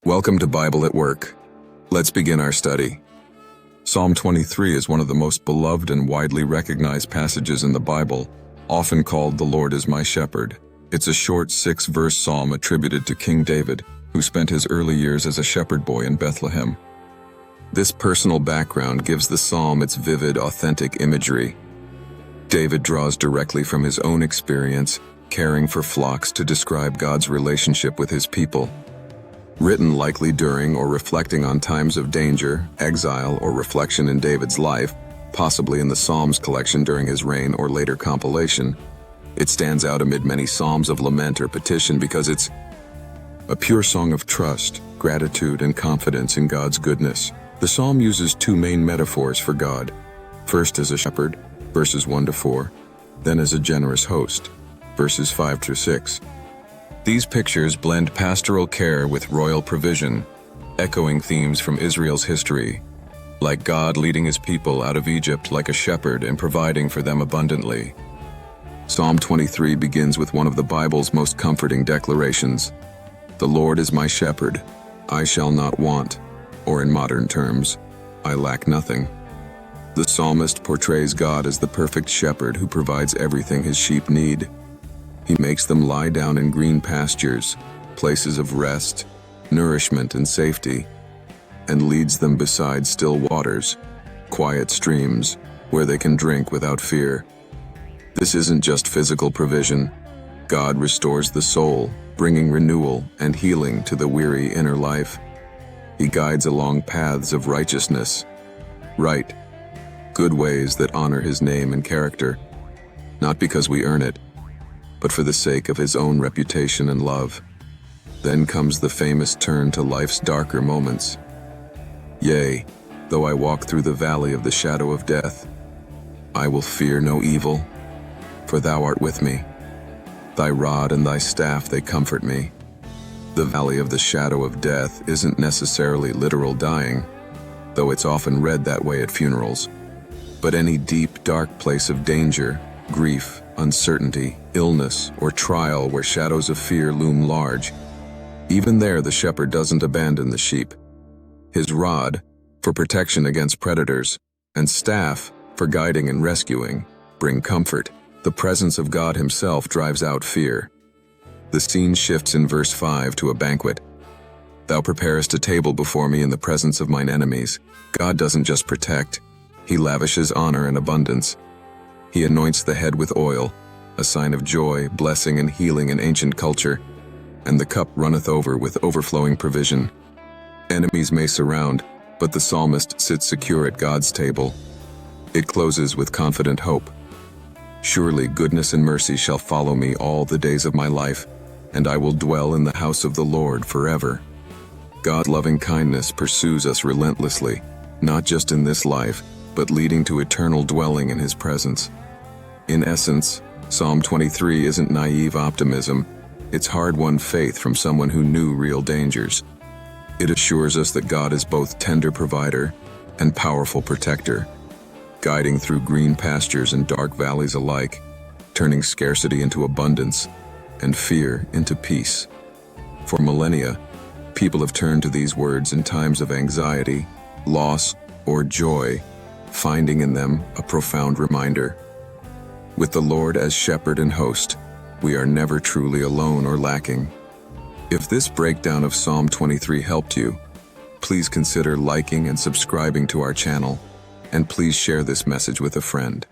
Welcome to Bible at Work. Let's begin our study. Psalm 23 is one of the most beloved and widely recognized passages in the Bible, often called "The Lord is my shepherd." It's a short 6-verse psalm attributed to King David, who spent his early years as a shepherd boy in Bethlehem. This personal background gives the psalm its vivid, authentic imagery. David draws directly from his own experience, caring for flocks, to describe God's relationship with his people. Written likely during or reflecting on times of danger, exile, or reflection in David's life, possibly in the Psalms collection during his reign or later compilation, it stands out amid many psalms of lament or petition because it's a pure song of trust, gratitude, and confidence in God's goodness. The psalm uses two main metaphors for God, first as a shepherd, verses 1-4, then as a generous host, verses 5-6. These pictures blend pastoral care with royal provision, echoing themes from Israel's history, like God leading his people out of Egypt like a shepherd and providing for them abundantly. Psalm 23 begins with one of the Bible's most comforting declarations: "The Lord is my shepherd, I shall not want," or in modern terms, "I lack nothing." The psalmist portrays God as the perfect shepherd who provides everything his sheep need. He makes them lie down in green pastures, places of rest, nourishment, and safety, and leads them beside still waters, quiet streams, where they can drink without fear. This isn't just physical provision. God restores the soul, bringing renewal and healing to the weary inner life. He guides along paths of righteousness, right, good ways that honor his name and character, not because we earn it, but for the sake of his own reputation and love. Then comes the famous turn to life's darker moments. "Yea, though I walk through the valley of the shadow of death, I will fear no evil, for thou art with me. Thy rod and thy staff, they comfort me." The valley of the shadow of death isn't necessarily literal dying, though it's often read that way at funerals, but any deep, dark place of danger, grief, uncertainty, illness, or trial where shadows of fear loom large. Even there, the shepherd doesn't abandon the sheep. His rod, for protection against predators, and staff, for guiding and rescuing, bring comfort. The presence of God himself drives out fear. The scene shifts in verse 5 to a banquet. "Thou preparest a table before me in the presence of mine enemies." God doesn't just protect, he lavishes honor and abundance. He anoints the head with oil, a sign of joy, blessing, and healing in ancient culture, and the cup runneth over with overflowing provision. Enemies may surround, but the psalmist sits secure at God's table. It closes with confident hope. "Surely goodness and mercy shall follow me all the days of my life, and I will dwell in the house of the Lord forever." God's loving kindness pursues us relentlessly, not just in this life, but leading to eternal dwelling in his presence. In essence, Psalm 23 isn't naive optimism, it's hard-won faith from someone who knew real dangers. It assures us that God is both tender provider and powerful protector, guiding through green pastures and dark valleys alike, turning scarcity into abundance and fear into peace. For millennia, people have turned to these words in times of anxiety, loss, or joy, finding in them a profound reminder. With the Lord as shepherd and host, we are never truly alone or lacking. If this breakdown of Psalm 23 helped you, please consider liking and subscribing to our channel, and please share this message with a friend.